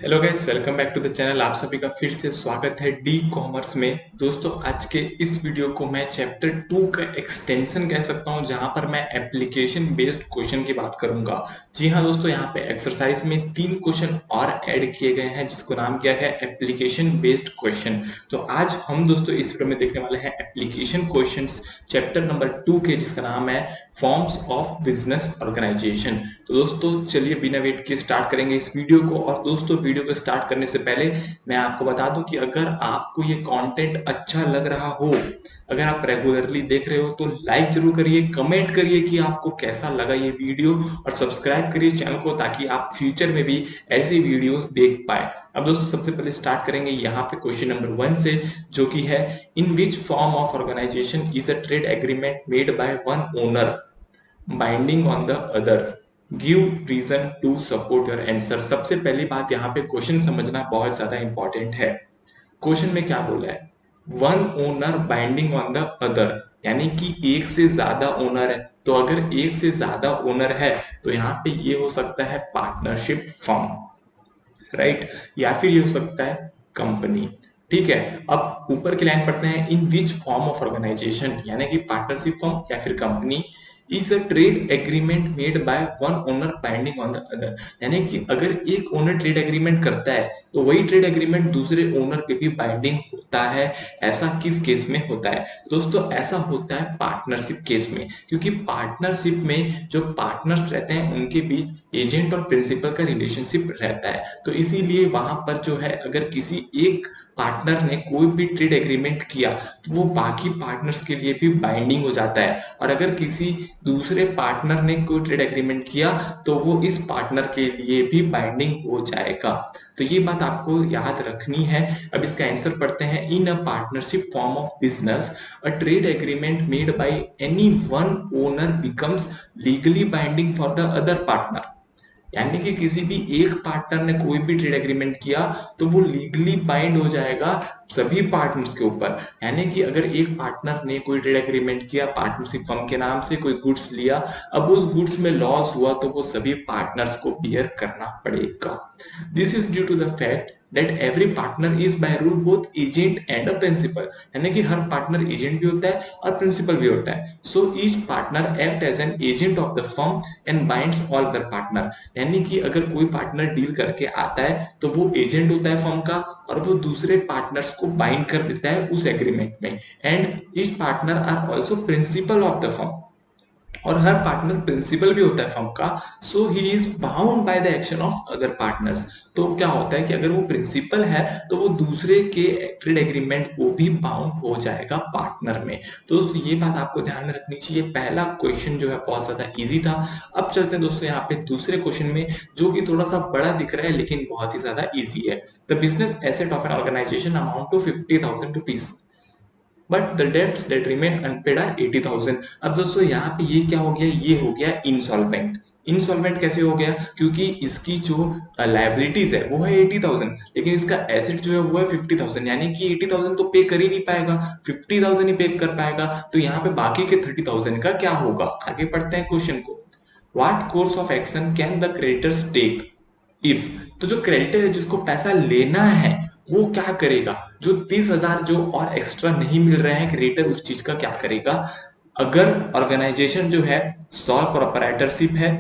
Hello guys, welcome back to the channel. आप सभी का फिर से स्वागत है डी कॉमर्स में। दोस्तों, आज के इस वीडियो को मैं चैप्टर 2 का एक्सटेंशन कह सकता हूं, जहां पर मैं एप्लीकेशन बेस्ड क्वेश्चन की बात करूंगा। जी हां दोस्तों, यहां पे एक्सरसाइज में 3 क्वेश्चन और ऐड किए गए हैं, जिसको नाम किया है एप्लीकेशन बेस्ड क्वेश्चन। तो आज हम दोस्तों इस वीडियो में देखने वाले हैं एप्लीकेशन क्वेश्चंस चैप्टर नंबर 2 के, जिसका नाम है फॉर्म्स ऑफ बिजनेस ऑर्गेनाइजेशन। तो दोस्तों चलिए बिना वेट के स्टार्ट करेंगे इस वीडियो को। और दोस्तों, वीडियो को स्टार्ट करने से पहले मैं आपको बता दूं कि अगर आपको ये कंटेंट अच्छा लग रहा हो, अगर आप रेगुलरली देख रहे हो, तो लाइक जरूर करिए, कमेंट करिए कि आपको कैसा लगा ये वीडियो, और सब्सक्राइब करिए चैनल को, ताकि आप फ्यूचर में भी ऐसे वीडियोस देख पाए। अब दोस्तों सबसे पहले स्टार्ट करेंगे यहाँ पे क्वेश्चन नंबर 1 से, जो कि है in which form of organisation is a trade agreement made by one owner binding on the others, give reason to support your answer. सबसे पहली बात, यहाँ पे क्वेश्चन समझना बहुत ज्यादा इंपॉर्टेंट है। क्वेश्चन में क्या बोला है? One owner binding on the other, यानी कि एक से ज्यादा ओनर है। तो अगर एक से ज्यादा ओनर है तो यहाँ पे ये हो सकता है पार्टनरशिप फर्म, राइट, या फिर ये हो सकता है कंपनी। ठीक है, अब ऊपर की लाइन पढ़ते हैं। इन विच फॉर्म ऑफ ऑर्गेनाइजेशन, यानी कि पार्टनरशिप फर्म या फिर company, is a trade agreement made by one owner binding on the other, यानी कि अगर एक ओनर ट्रेड एग्रीमेंट करता है तो वही ट्रेड एग्रीमेंट दूसरे ओनर पे भी बाइंडिंग होता है। ऐसा किस केस में होता है? दोस्तों, ऐसा होता है पार्टनरशिप केस में, क्योंकि पार्टनरशिप में जो पार्टनर्स रहते हैं उनके बीच एजेंट और प्रिंसिपल का रिलेशनशिप रहता है। तो इसीलिए वहां पर जो है, अगर किसी एक पार्टनर ने कोई भी ट्रेड एग्रीमेंट किया तो वो बाकी पार्टनर्स के लिए भी बाइंडिंग हो जाता है, और अगर किसी दूसरे पार्टनर ने कोई ट्रेड एग्रीमेंट किया तो वो इस पार्टनर के लिए भी बाइंडिंग हो जाएगा। तो ये बात आपको याद रखनी है। अब इसका आंसर पढ़ते हैं। In a partnership form of business, a trade agreement made by any one owner becomes legally binding for the other partner, यानी कि किसी भी एक पार्टनर ने कोई भी ट्रेड एग्रीमेंट किया तो वो लीगली बाइंड हो जाएगा सभी पार्टनर्स के ऊपर। यानी कि अगर एक पार्टनर ने कोई ट्रेड एग्रीमेंट किया पार्टनरशिप फर्म के नाम से, कोई गुड्स लिया, अब उस गुड्स में लॉस हुआ तो वो सभी पार्टनर्स को बियर करना पड़ेगा। This is due to the fact that every partner is by rule both agent and a principal, यानी कि हर पार्टनर एजेंट भी होता है और प्रिंसिपल भी होता है। So each partner act as an agent of the firm and binds all other partner, यानी कि अगर कोई पार्टनर डील करके आता है तो वो एजेंट होता है फर्म का, और वो दूसरे पार्टनर्स को बाइंड कर देता है उस एग्रीमेंट में। And each partner are also principal of the firm, और हर पार्टनर प्रिंसिपल भी होता है फर्म का। So he is bound by the action of other partners. तो क्या होता है कि अगर वो प्रिंसिपल है तो वो दूसरे के ट्रेड एग्रीमेंट को भी बाउंड हो जाएगा पार्टनर में। तो दोस्तों ये बात आपको ध्यान में रखनी चाहिए। पहला क्वेश्चन जो है बहुत ज्यादा इजी था। अब चलते हैं दोस्तों यहाँ पे दूसरे क्वेश्चन में, जो कि थोड़ा सा बड़ा दिख रहा है लेकिन बहुत ही ज्यादा इजी है। The business asset of an organisation amount to 50,000 rupees, but the debts that remain unpaid are 80,000। अब दोस्तों यहाँ पे ये क्या हो गया? ये हो गया इंसॉल्वेंट। इंसॉल्वेंट कैसे हो गया? क्योंकि इसकी जो लाइबिलिटीज है वो है 80,000, लेकिन इसका एसेट जो है वो है 50,000, यानी कि 80,000 तो पे कर ही नहीं पाएगा, 50,000 ही पे कर पाएगा। तो यहाँ पे बाकी के 30,000 का क्या होगा? आगे पढ़ते हैं क्वेश्चन को। What course of action can the creditors take if, तो जो क्रेडिटर है जिसको पैसा लेना है वो क्या करेगा? जो 30,000 जो और एक्स्ट्रा नहीं मिल रहे हैं, क्रिएटर उस चीज का क्या करेगा? अगर ऑर्गेनाइजेशन जो है सॉल प्रोपराइटरशिप है,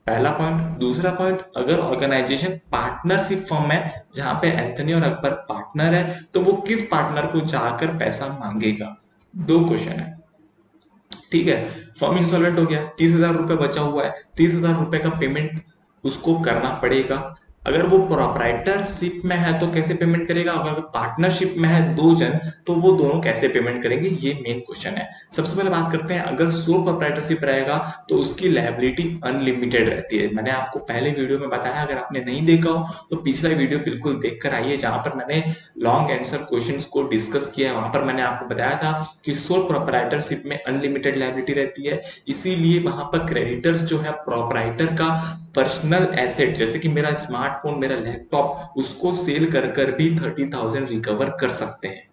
पहला पॉइंट। दूसरा पॉइंट, अगर ऑर्गेनाइजेशन पार्टनरशिप फर्म है जहां पे एंथनी और अकबर पार्टनर है, तो वो किस पार्टनर को जाकर पैसा मांगेगा? दो क्वेश्चन है। ठीक है, फर्म इंसॉल्वेंट हो गया, 30,000 रुपए बचा हुआ है, 30,000 रुपए का पेमेंट उसको करना पड़ेगा। अगर वो प्रोप्राइटरशिप में है तो कैसे पेमेंट करेगा? अगर पार्टनरशिप में है दो जन, तो वो दोनों कैसे पेमेंट करेंगे? ये मेन क्वेश्चन है। सबसे पहले बात करते हैं, अगर सोल प्रोप्राइटरशिप रहेगा तो उसकी लायबिलिटी अनलिमिटेड रहती है। मैंने आपको पहले वीडियो में बताया, अगर आपने नहीं देखा हो तो पिछला वीडियो बिल्कुल देख कर आइए, जहां पर मैंने लॉन्ग आंसर क्वेश्चंस को डिस्कस किया है। वहां पर मैंने आपको बताया था कि सोल प्रोप्राइटरशिप में अनलिमिटेड लायबिलिटी रहती है, इसीलिए वहां पर क्रेडिटर्स जो है प्रोप्राइटर का पर्सनल एसेट, जैसे कि मेरा स्मार्टफोन, मेरा लैपटॉप, उसको सेल कर कर भी 30,000 रिकवर कर सकते हैं।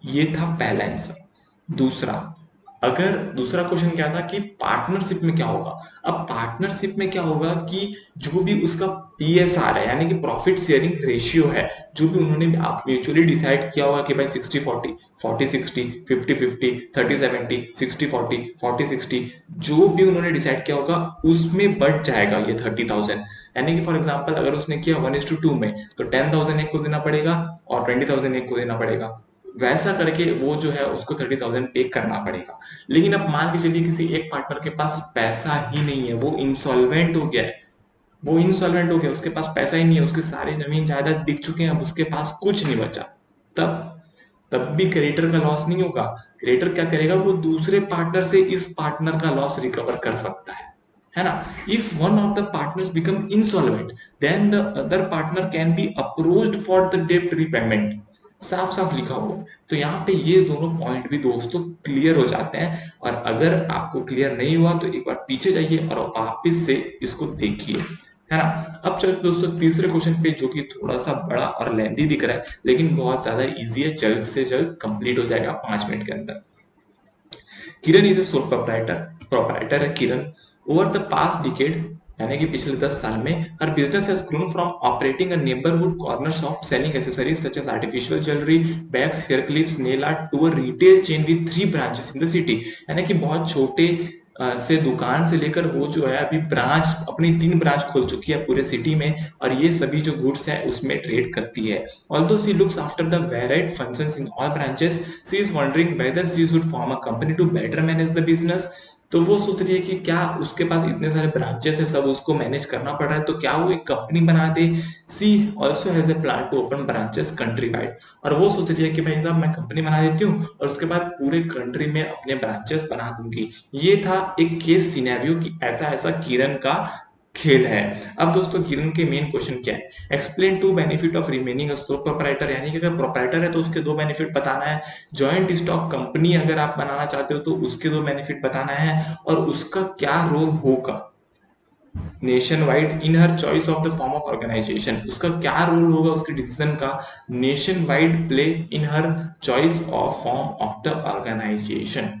ये था पहला आंसर। दूसरा, अगर दूसरा क्वेश्चन क्या था कि पार्टनरशिप में क्या होगा। अब पार्टनरशिप में क्या होगा कि जो भी उसका पीएसआर है यानी कि प्रॉफिट शेयरिंग रेशियो है, जो भी उन्होंने आप म्यूचुअली डिसाइड किया होगा कि भाई 60-40, 40-60, 50-50, 30-70, 60-40, 40-60, जो भी उन्होंने डिसाइड किया होगा उसमें बढ़ जाएगा ये 30,000। यानी कि फॉर एग्जांपल अगर उसने किया 1:2 में, तो 10,000 एक को देना पड़ेगा और 20,000 एक को देना पड़ेगा। वैसा करके वो जो है उसको 30,000 पे करना पड़ेगा। लेकिन अब मान के चलिए किसी एक पार्टनर के पास पैसा ही नहीं है, वो इंसॉल्वेंट हो गया है, वो इंसॉल्वेंट हो गया, उसके पास पैसा ही नहीं है, उसकी सारी जमीन जायदाद बिक चुके हैं, अब उसके पास कुछ नहीं बचा। तब तब भी क्रेडिटर का लॉस नहीं होगा। क्रेडिटर क्या करेगा, वो दूसरे पार्टनर से इस पार्टनर का लॉस रिकवर कर सकता है ना। If one of the partners become insolvent, then the other partner can be approached for the डेब्ट रीपेमेंट। साफ साफ लिखा हुआ है। तो यहाँ पे ये दोनों पॉइंट भी दोस्तों क्लियर हो जाते हैं। और अगर आपको क्लियर नहीं हुआ तो एक बार पीछे जाइए और वापस से इसको देखिए, है ना। अब चलते दोस्तों तीसरे क्वेश्चन पे, जो कि थोड़ा सा बड़ा और लेंथी दिख रहा है लेकिन बहुत ज्यादा इजी है, जल्द से जल्द कंप्लीट हो जाएगा 5 मिनट के अंदर। Kiran is a sole proprietor है Kiran. Over the past decade यानी कि पिछले 10 साल में हर business has grown from operating a neighbourhood corner shop selling accessories such as artificial jewellery, bags, hair clips, nail art to a retail chain with 3 branches in the city. यानी कि बहुत छोटे से दुकान से लेकर वो जो है अभी ब्रांच, अपनी 3 ब्रांच खोल चुकी है पूरे सिटी में, और ये सभी जो गुड्स है उसमें ट्रेड करती है। Although she looks after the varied functions in all branches, she is wondering whether she should form a company to better manage the business। तो वो सोच रही है कि क्या उसके पास इतने सारे ब्रांचेस है, सब उसको मैनेज करना पड़ रहा है, तो क्या वो एक कंपनी बना दे। She also has a plan to open branches country wide. और वो सोच रही है कि भाई साहब मैं कंपनी बना देती हूँ और उसके बाद पूरे कंट्री में अपने ब्रांचेस बना दूंगी। ये था एक केस सिनेरियो कि ऐसा ऐसा किरण का खेल है। अब दोस्तों किरण के मेन क्वेश्चन क्या है, explain two benefit of remaining a sole proprietor. यानी कि अगर प्रोप्राइटर है तो उसके 2 बेनिफिट बताना है। जॉइंट स्टॉक कंपनी अगर आप बनाना चाहते हो तो उसके 2 बेनिफिट बताना है, और उसका क्या रोल होगा nation wide in her choice of the form of organisation. उसका क्या रोल होगा उसके डिसीजन का nation wide play in her choice of form of the organisation.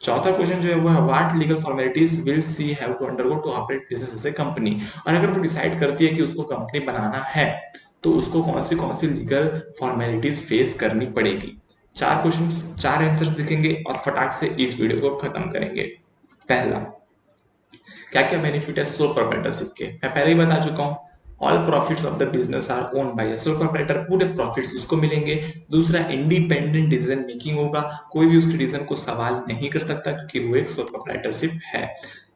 चौथा क्वेश्चन जो है वो है what legal formalities will she have to undergo to operate business as a company. और अगर वो डिसाइड करती है कि उसको कंपनी बनाना है तो उसको कौन सी लीगल फॉर्मेलिटीज फेस करनी पड़ेगी। 4 क्वेश्चन 4 आंसर्स दिखेंगे और फटाक से इस वीडियो को खत्म करेंगे। पहला, क्या क्या बेनिफिट है सोल प्रोप्राइटरशिप के, मैं पहले ही बता चुका हूँ। All profits of the business are own by sole proprietor, पूरे प्रॉफिट्स उसको मिलेंगे। दूसरा, इंडिपेंडेंट डिसीजन मेकिंग होगा, कोई भी उसके डिसीजन को सवाल नहीं कर सकता क्योंकि वो एक सोल प्रोप्राइटरशिप है।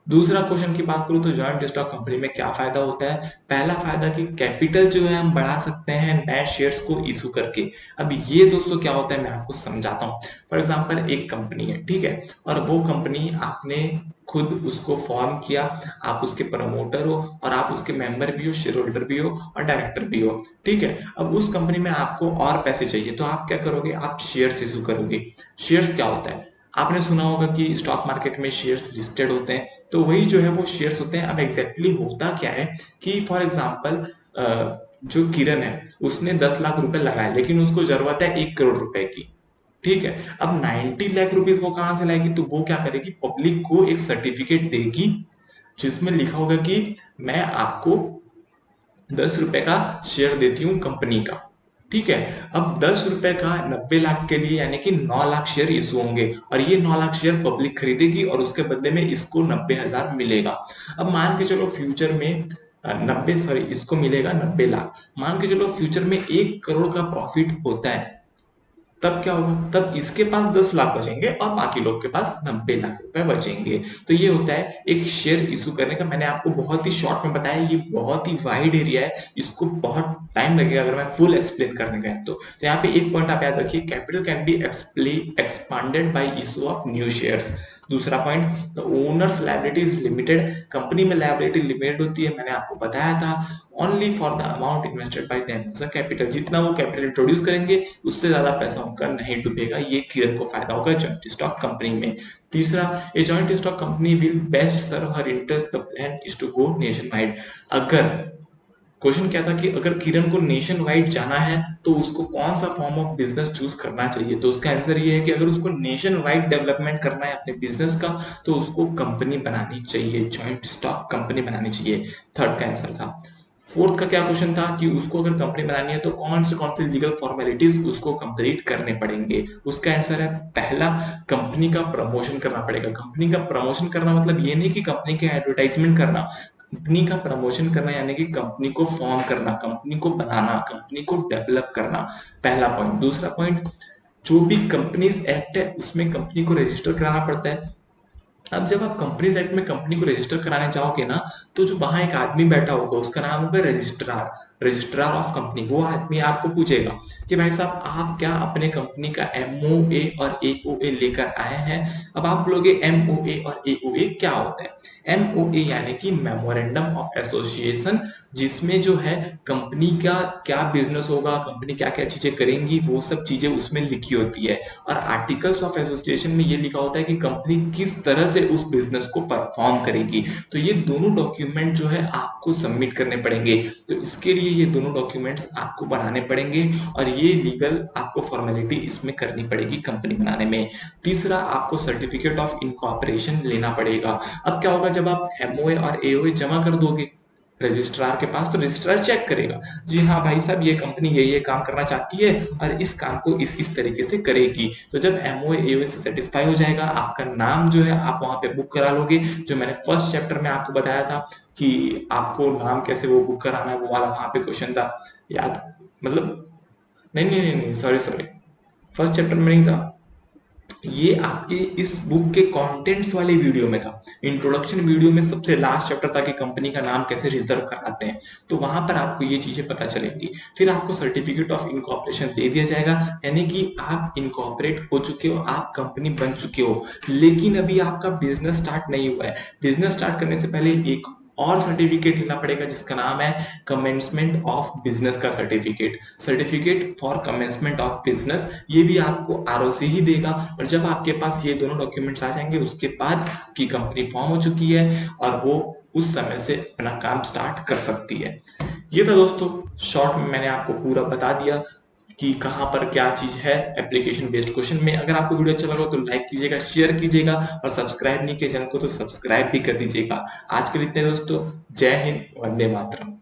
दूसरा क्वेश्चन की बात करूं तो जॉइंट स्टॉक कंपनी में क्या फायदा होता है। पहला फायदा कि कैपिटल जो है हम बढ़ा सकते हैं नए शेयर्स को इशू करके। अब ये दोस्तों क्या होता है मैं आपको समझाता हूँ। फॉर एग्जांपल एक कंपनी है, ठीक है, और वो कंपनी आपने खुद उसको फॉर्म किया, आप उसके प्रमोटर हो और आप उसके मेंबर भी हो, शेयर होल्डर भी हो और डायरेक्टर भी हो, ठीक है। अब उस कंपनी में आपको और पैसे चाहिए तो आप क्या करोगे, आप शेयर्स इशू करोगे। शेयर्स क्या होता है, आपने सुना होगा कि स्टॉक मार्केट में शेयर्स लिस्टेड होते हैं, तो वही जो है वो शेयर्स होते हैं। अब एग्जैक्टली होता क्या है कि फॉर एग्जांपल जो किरण है उसने 10 लाख रुपए लगाए लेकिन उसको जरूरत है 1 करोड़ रुपए की, ठीक है। अब 90 लाख रुपीस वो कहां से लाएगी, तो वो क्या करेगी, पब्लिक को एक सर्टिफिकेट देगी जिसमें लिखा होगा कि मैं आपको 10 रुपए का शेयर देती हूँ कंपनी का, ठीक है। अब 10 रुपए का 90 लाख के लिए यानी कि 9 लाख शेयर इशू होंगे और ये 9 लाख शेयर पब्लिक खरीदेगी और उसके बदले में इसको 90,000 मिलेगा। अब मान के चलो फ्यूचर में 90 सॉरी इसको मिलेगा 90 लाख, मान के चलो फ्यूचर में 1 करोड़ का प्रॉफिट होता है, तब क्या होगा, तब इसके पास 10 लाख बचेंगे और बाकी लोग के पास 90 लाख रुपए बचेंगे। तो ये होता है एक शेयर इशू करने का। मैंने आपको बहुत ही शॉर्ट में बताया, ये बहुत ही वाइड एरिया है, इसको बहुत टाइम लगेगा अगर मैं फुल एक्सप्लेन करने गया तो यहाँ पे एक पॉइंट आप याद रखिए, capital can be expanded by issue of new shares. दूसरा point, the owners liability is limited, company में लायबिलिटी लिमिटेड होती है, मैंने आपको बताया था। Only for the amount invested by them as a capital, जितना वो कैपिटल इंट्रोड्यूस करेंगे उससे ज्यादा पैसा उनका नहीं डूबेगा। ये किरण को फायदा होगा जॉइंट स्टॉक कंपनी में। तीसरा, a joint stock company will best serve her interest, the plan is to go nation wide. अगर क्वेश्चन क्या था कि अगर किरण को नेशन वाइड जाना है तो उसको कौन सा फॉर्म ऑफ बिजनेस चूज करना चाहिए। तो उसका आंसर ये है कि अगर उसको नेशन वाइड डेवलपमेंट करना है अपने बिजनेस का तो उसको कंपनी बनानी चाहिए, जॉइंट स्टॉक कंपनी बनानी चाहिए। थर्ड का आंसर था। फोर्थ का क्या क्वेश्चन था कि उसको अगर कंपनी बनानी है तो कौन से लीगल फॉर्मेलिटीज उसको कंप्लीट करने पड़ेंगे। उसका आंसर है पहला, कंपनी का प्रमोशन करना पड़ेगा। कंपनी का प्रमोशन करना मतलब ये नहीं कि कंपनी के एडवर्टाइजमेंट करना, कंपनी का प्रमोशन करना यानी कि कंपनी को फॉर्म करना, कंपनी को बनाना, कंपनी को डेवलप करना, पहला पॉइंट। दूसरा पॉइंट, जो भी कंपनीज एक्ट है उसमें कंपनी को रजिस्टर कराना पड़ता है। अब जब आप कंपनीज एक्ट में कंपनी को रजिस्टर कराने जाओगे ना, तो जो वहां एक आदमी बैठा होगा उसका नाम होगा रजिस्ट्रार, रजिस्ट्रार ऑफ कंपनी। वो आदमी आपको पूछेगा कि भाई साहब आप क्या अपने कंपनी का एमओए और एओए लेकर आए हैं। अब आप बोलोगे एमओए और एओए क्या होता है। एमओए यानी कि मेमोरेंडम ऑफ एसोसिएशन, जिसमें जो है कंपनी का क्या बिजनेस होगा, कंपनी क्या क्या चीजें करेंगी, वो सब चीजें उसमें लिखी होती है। और आर्टिकल्स ऑफ एसोसिएशन में ये लिखा होता है कि कंपनी किस तरह से उस बिजनेस को परफॉर्म करेगी। तो ये दोनों डॉक्यूमेंट जो है आपको सबमिट करने पड़ेंगे। तो इसके लिए ये दोनों डॉक्यूमेंट्स आपको बनाने पड़ेंगे और ये लीगल आपको फॉर्मेलिटी इसमें करनी पड़ेगी कंपनी बनाने में। तीसरा, आपको सर्टिफिकेट ऑफ इनकॉर्पोरेशन लेना पड़ेगा। अब क्या होगा, जब आप एमओए और एओए जमा कर दोगे रजिस्ट्रार के पास, तो रजिस्ट्रार चेक करेगा, जी हाँ भाई साहब ये कंपनी ये काम करना चाहती है और इस काम को इस तरीके से करेगी। तो जब एमओए एओए से सेटिस्फाई हो जाएगा, आपका नाम जो है आप वहां पे बुक करा लोगे। जो मैंने फर्स्ट चैप्टर में आपको बताया था कि आपको नाम कैसे वो बुक कराना है, वो वाला वहां पे क्वेश्चन था याद, मतलब नहीं नहीं नहीं नहीं, सॉरी सॉरी, फर्स्ट चैप्टर में नहीं था, ये आपके इस बुक के कंटेंट्स वाले वीडियो में था। इंट्रोडक्शन वीडियो में सबसे लास्ट चैप्टर था कि कंपनी का नाम कैसे रिजर्व कराते हैं, तो वहां पर आपको ये चीजें पता चलेंगी। फिर आपको सर्टिफिकेट ऑफ इनकॉर्पोरेशन दे दिया जाएगा, यानी कि आप इनकॉर्पोरेट हो चुके हो, आप कंपनी बन चुके हो, लेकिन अभी आपका बिजनेस स्टार्ट नहीं हुआ है। बिजनेस स्टार्ट करने से पहले एक और सर्टिफिकेट लेना पड़ेगा जिसका नाम है कमेंसमेंट ऑफ बिजनेस का certificate, certificate for commencement of business. ये भी आपको आरओसी ही देगा। और जब आपके पास ये दोनों डॉक्यूमेंट्स आ जाएंगे उसके बाद की कंपनी फॉर्म हो चुकी है और वो उस समय से अपना काम स्टार्ट कर सकती है। ये था दोस्तों, शॉर्ट में मैंने आपको पूरा बता दिया कि कहाँ पर क्या चीज है एप्लीकेशन बेस्ड क्वेश्चन में। अगर आपको वीडियो अच्छा लगा तो लाइक कीजिएगा, शेयर कीजिएगा और सब्सक्राइब नहीं किया चैनल को तो सब्सक्राइब भी कर दीजिएगा। आज के लिए इतने दोस्तों, जय हिंद, वंदे मातरम।